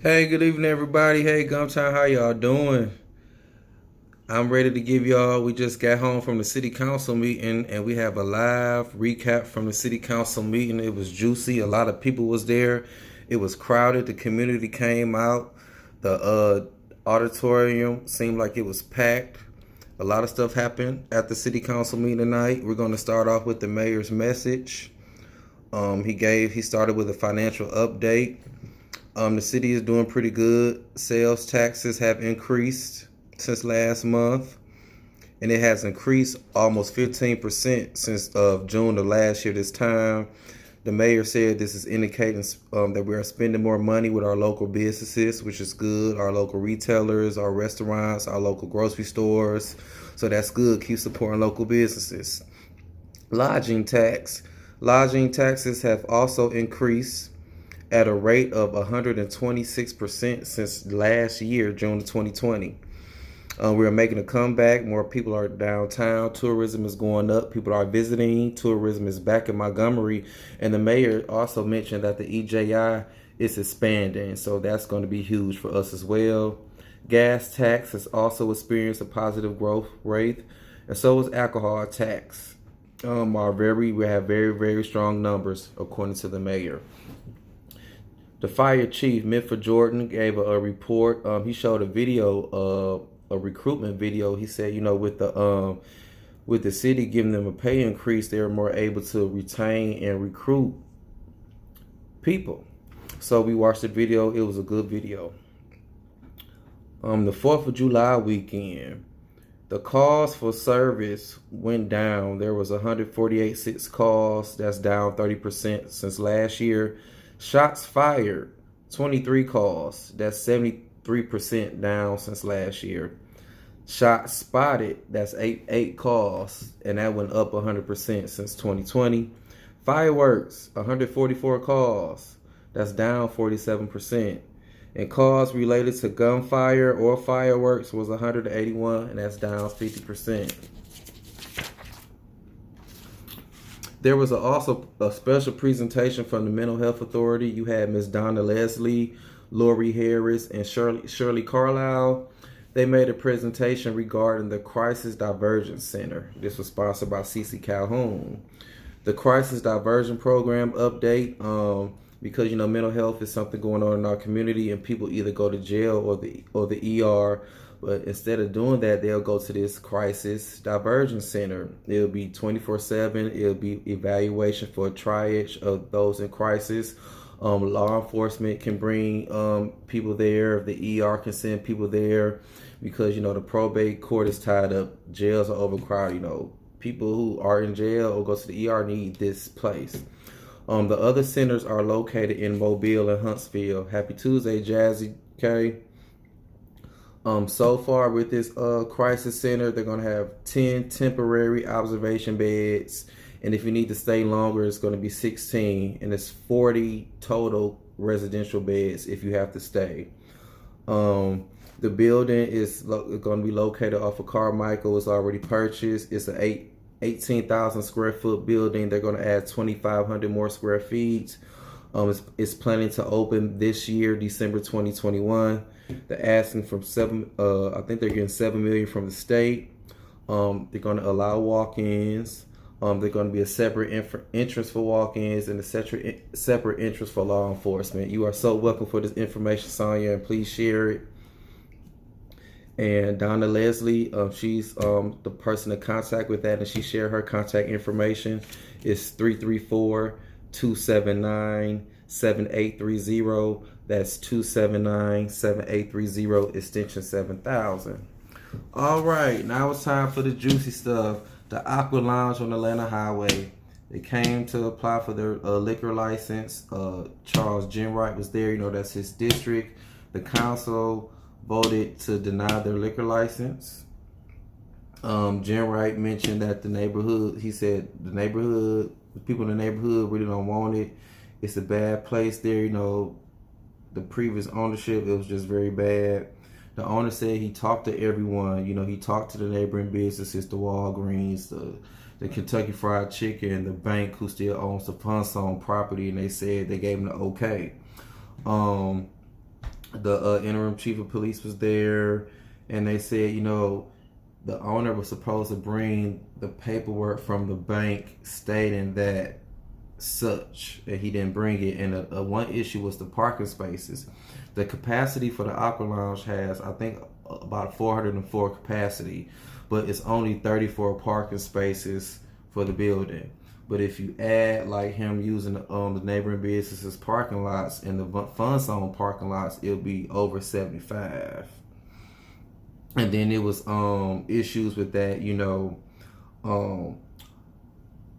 Hey, good evening, everybody. Hey, Gumtown, how y'all doing? I'm ready to give y'all. We just got home from the city council meeting, and we have a live recap from the city council meeting. It was juicy. A lot of people was there. It was crowded. The community came out. The auditorium seemed like it was packed. A lot of stuff happened at the city council meeting tonight. We're going to start off with the mayor's message. He started with a financial update. The city is doing pretty good. Sales taxes have increased since last month, and it has increased almost 15% since June of last year. This time, the mayor said this is indicating that we are spending more money with our local businesses, which is good. Our local retailers, our restaurants, our local grocery stores. So that's good. Keep supporting local businesses. Lodging tax. Lodging taxes have also increased at a rate of 126% since last year, June of 2020. We are making a comeback. More people are downtown. Tourism is going up. People are visiting. Tourism is back in Montgomery. And the mayor also mentioned that the EJI is expanding. So that's going to be huge for us as well. Gas tax has also experienced a positive growth rate. And so is alcohol tax. We have very, very strong numbers according to the mayor. The fire chief, Mitford Jordan, gave a report. He showed a video, a recruitment video. He said, with the city giving them a pay increase, they're more able to retain and recruit people. So we watched the video. It was a good video. The 4th of July weekend, the calls for service went down. There was 148 calls. That's down 30% since last year. Shots fired, 23 calls. That's 73% down since last year. Shots spotted, that's eight calls, and that went up 100% since 2020. Fireworks, 144 calls. That's down 47%. And calls related to gunfire or fireworks was 181, and that's down 50%. There was also a special presentation from the Mental Health Authority. You had Ms. Donna Leslie, Lori Harris, and Shirley Carlisle. They made a presentation regarding the Crisis Diversion Center. This was sponsored by CC Calhoun. The Crisis Diversion Program update, because mental health is something going on in our community, and people either go to jail or the ER. But instead of doing that, they'll go to this crisis diversion center. It'll be 24/7. It'll be evaluation for a triage of those in crisis. Law enforcement can bring people there. The ER can send people there because the probate court is tied up. Jails are overcrowded. People who are in jail or go to the ER need this place. The other centers are located in Mobile and Huntsville. Happy Tuesday, Jazzy K. So far with this crisis center, they're going to have 10 temporary observation beds. And if you need to stay longer, it's going to be 16. And it's 40 total residential beds if you have to stay. The building is going to be located off of Carmichael. It's already purchased. It's an 18,000 square foot building. They're going to add 2,500 more square feet. It's planning to open this year, December 2021. They're asking from I think they're getting $7 million from the state. They're going to allow walk-ins. They're going to be a separate entrance for walk-ins and a separate entrance for law enforcement. You are so welcome for this information, Sonia, and please share it. And Donna Leslie, she's the person to contact with that, and she shared her contact information. It's 334-279-7830. That's 279-7830, extension 7000. All right, now it's time for the juicy stuff. The Aqua Lounge on Atlanta Highway. They came to apply for their liquor license. Charles Jenwright was there. That's his district. The council voted to deny their liquor license. Jenwright mentioned that he said the people in the neighborhood really don't want it. It's a bad place there. The previous ownership, it was just very bad. The owner said he talked to everyone. He talked to the neighboring businesses, the Walgreens, the Kentucky Fried Chicken, the bank who still owns the Funzone property, and they said they gave him the okay. The interim chief of police was there, and they said, the owner was supposed to bring the paperwork from the bank stating that such, and he didn't bring it. And one issue was the parking spaces. The capacity for the Aqua Lounge has, I think, about 404 capacity, but it's only 34 parking spaces for the building. But if you add like him using the neighboring businesses parking lots and the fun zone parking lots, it'll be over 75. And then it was issues with that,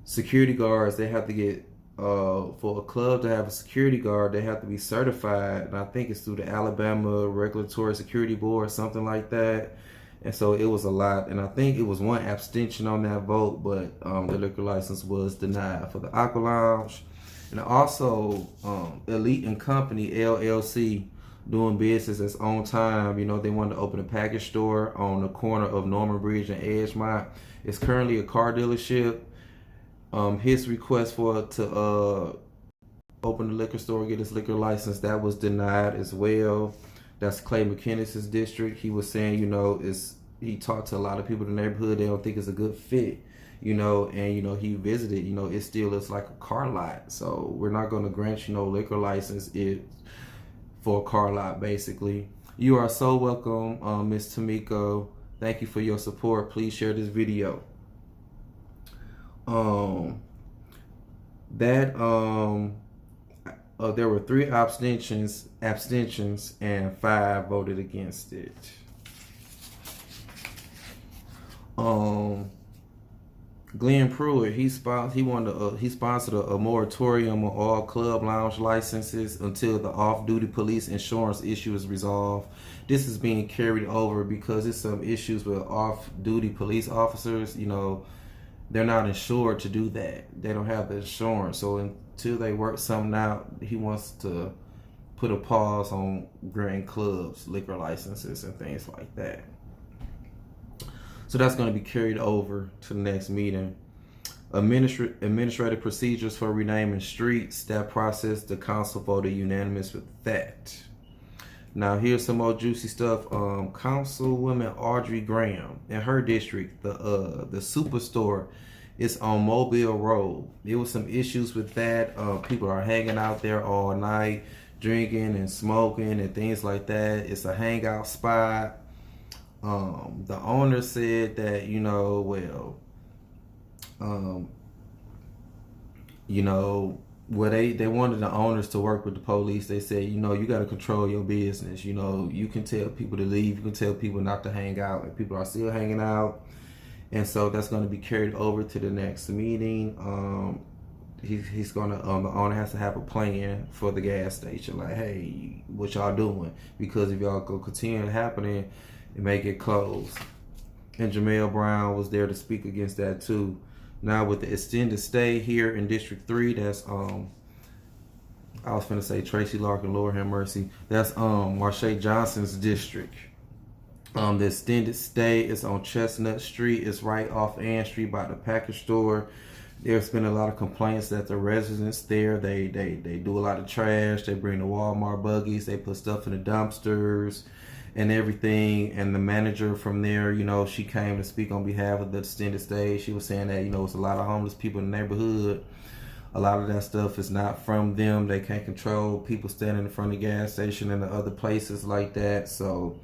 security guards, they have to get for a club to have a security guard, they have to be certified, and I think it's through the Alabama Regulatory Security Board, something like that. And so it was a lot, and I think it was one abstention on that vote, but the liquor license was denied for the Aqua Lounge. And also Elite and Company LLC, doing business as On Time, they wanted to open a package store on the corner of Norman Bridge and Edgemont. It's currently a car dealership. His request to open the liquor store, get his liquor license, that was denied as well. That's Clay McKinnis's district. He was saying, he talked to a lot of people in the neighborhood. They don't think it's a good fit, and he visited. It still looks like a car lot. So we're not going to grant liquor license for a car lot, basically. You are so welcome, Miss Tamiko. Thank you for your support. Please share this video. There were 3 abstentions, and 5 voted against it. Glenn Pruitt, he sponsored a moratorium on all club lounge licenses until the off-duty police insurance issue is resolved. This is being carried over because there's some issues with off-duty police officers. They're not insured to do that. They don't have the insurance. So until they work something out, he wants to put a pause on granting clubs liquor licenses and things like that. So that's going to be carried over to the next meeting. Administrative procedures for renaming streets. That process, the council voted unanimous with that. Now here's some more juicy stuff. Councilwoman Audrey Graham in her district, the superstore is on Mobile Road. There was some issues with that. People are hanging out there all night, drinking and smoking and things like that. It's a hangout spot. The owner said that, they wanted the owners to work with the police. They said, you got to control your business. You can tell people to leave. You can tell people not to hang out, and people are still hanging out. And so that's going to be carried over to the next meeting. He's going to, the owner has to have a plan for the gas station. Like, hey, what y'all doing? Because if y'all go continue happening, it may get closed. And Jamel Brown was there to speak against that too. Now with the extended stay here in District 3, that's I was finna say Tracy Larkin, Lord have mercy. That's Marsha Johnson's district. The extended stay is on Chestnut Street. It's right off Ann Street by the package store. There's been a lot of complaints that the residents there, they do a lot of trash. They bring the Walmart buggies. They put stuff in the dumpsters and everything. And the manager from there, she came to speak on behalf of the extended stay. She was saying that, it's a lot of homeless people in the neighborhood. A lot of that stuff is not from them. They can't control people standing in front of the gas station and the other places like that. So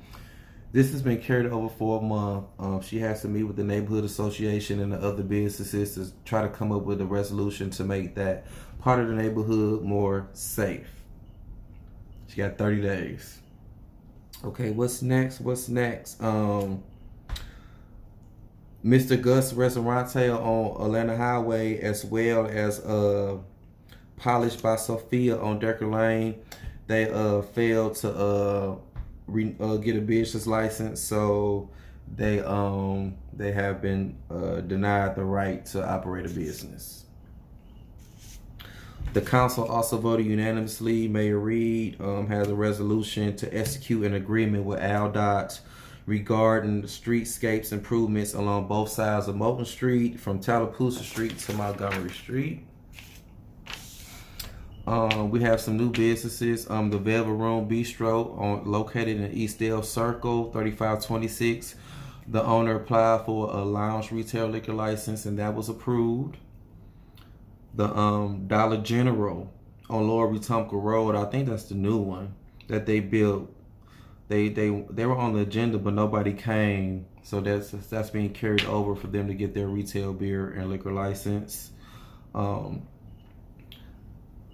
this has been carried over for a month. She has to meet with the neighborhood association and the other businesses to try to come up with a resolution to make that part of the neighborhood more safe. She got 30 days. Okay, what's next? Mr. Gus Restaurante on Atlanta Highway, as well as Polished by Sophia on Decker Lane. They failed to get a business license, so they have been denied the right to operate a business. The council also voted unanimously. Mayor Reed has a resolution to execute an agreement with AlDOT regarding the streetscapes improvements along both sides of Moulton Street from Tallapoosa Street to Montgomery Street. We have some new businesses. The Velvet Room Bistro, located in Eastdale Circle, 3526. The owner applied for a lounge retail liquor license, and that was approved. The Dollar General on Lower Wetumpka Road, I think that's the new one that they built. They were on the agenda, but nobody came, so that's being carried over for them to get their retail beer and liquor license.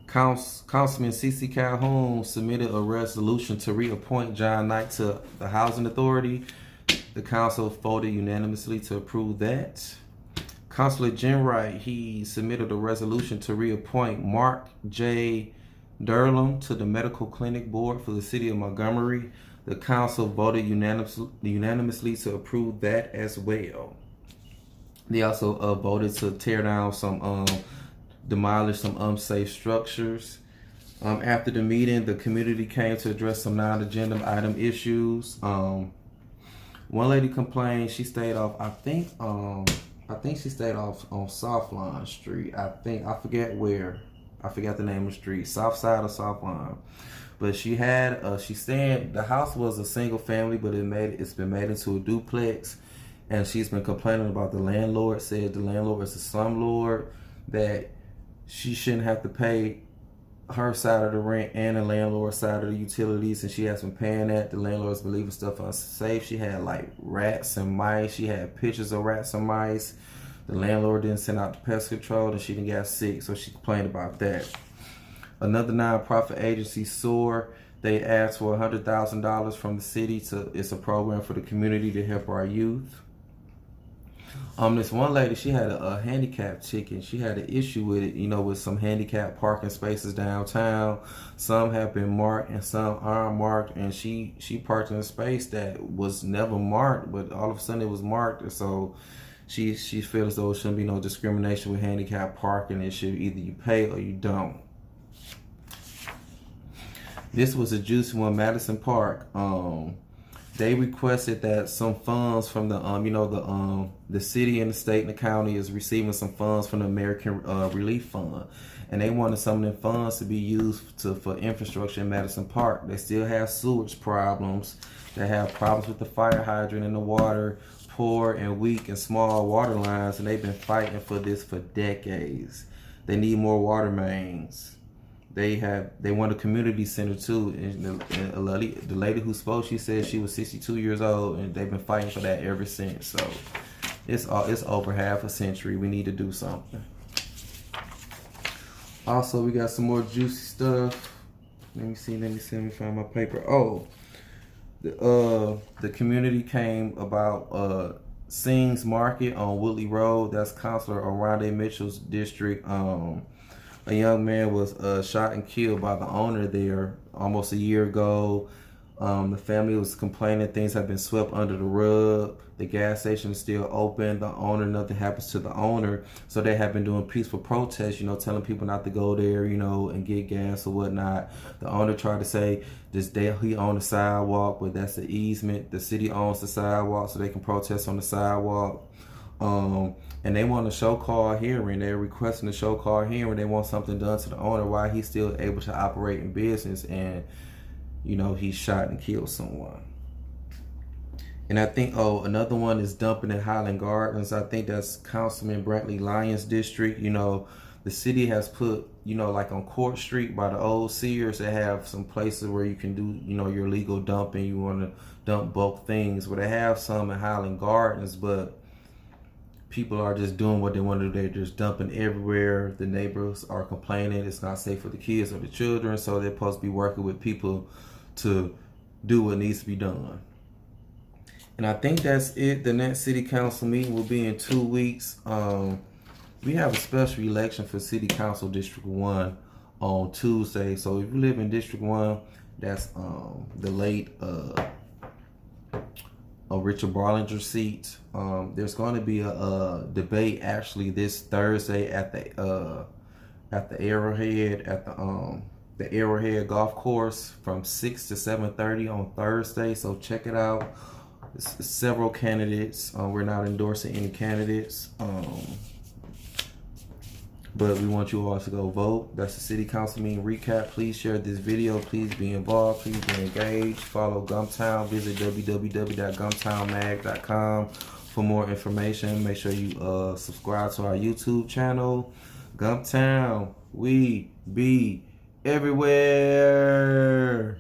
Councilman C.C. Calhoun submitted a resolution to reappoint John Knight to the Housing Authority. The council voted unanimously to approve that. Councilor Jim Wright, he submitted a resolution to reappoint Mark J. Durlam to the Medical Clinic Board for the City of Montgomery. The council voted unanimously to approve that as well. They also voted to tear down demolish some unsafe structures. After the meeting, the community came to address some non-agenda item issues. One lady complained she stayed off, I think she stayed off on South Line Street. I forget where. I forgot the name of the street. South side or South Line. But she had, the house was a single family, but it's been made into a duplex. And she's been complaining about the landlord. Said the landlord is a slumlord, that she shouldn't have to pay her side of the rent and the landlord's side of the utilities, and she has been paying that. The landlord's been leaving stuff unsafe. She had like rats and mice. She had pictures of rats and mice. The landlord didn't send out the pest control, and she didn't get sick, so she complained about that. Another nonprofit agency, SOAR, they asked for $100,000 from the city it's a program for the community to help our youth. This one lady, she had a handicapped chicken. She had an issue with it, with some handicapped parking spaces downtown. Some have been marked and some aren't marked. And she parked in a space that was never marked, but all of a sudden it was marked. And so she feels as though there shouldn't be no discrimination with handicapped parking. It should either you pay or you don't. This was a juicy one, Madison Park. They requested that some funds from the city and the state and the county is receiving some funds from the American Relief Fund, and they wanted some of them funds to be used for infrastructure in Madison Park. They still have sewage problems. They have problems with the fire hydrant and the water, poor and weak and small water lines, and they've been fighting for this for decades. They need more water mains. They want a community center too. And the lady who spoke, she said she was 62 years old, and they've been fighting for that ever since. So it's over half a century. We need to do something. Also, we got some more juicy stuff. Let me find my paper. Oh, the community came about Sings Market on Woodley Road. That's Councilor Oronde Mitchell's district. A young man was shot and killed by the owner there almost a year ago. The family was complaining things have been swept under the rug. The gas station is still open. The owner, nothing happens to the owner. So they have been doing peaceful protests, telling people not to go there, and get gas or whatnot. The owner tried to say he owned the sidewalk, but that's the easement. The city owns the sidewalk, so they can protest on the sidewalk. And they want a show call hearing. They're requesting a show call hearing. They want something done to the owner while he's still able to operate in business, and he shot and killed someone. And I think another one is dumping in Highland Gardens. I think that's Councilman Brantley Lyons district. The city has put like on Court Street by the old Sears, they have some places where you can do your legal dumping. You want to dump bulk things. Well, they have some in Highland Gardens, but people are just doing what they want to do. They're just dumping everywhere. The neighbors are complaining it's not safe for the kids or the children, so they're supposed to be working with people to do what needs to be done. And I think that's it. The next city council meeting will be in 2 weeks. We have a special election for City Council District 1 on Tuesday. So if you live in District 1, that's the late Richard Barlinger seat. There's going to be a debate actually this Thursday at the Arrowhead the Arrowhead Golf Course from 6 to 7:30 on Thursday. So check it out. It's several candidates. We're not endorsing any candidates. But we want you all to go vote. That's the city council meeting recap. Please share this video. Please be involved. Please be engaged. Follow Gumptown. Visit www.gumptownmag.com for more information. Make sure you subscribe to our YouTube channel. Gumptown, we be everywhere.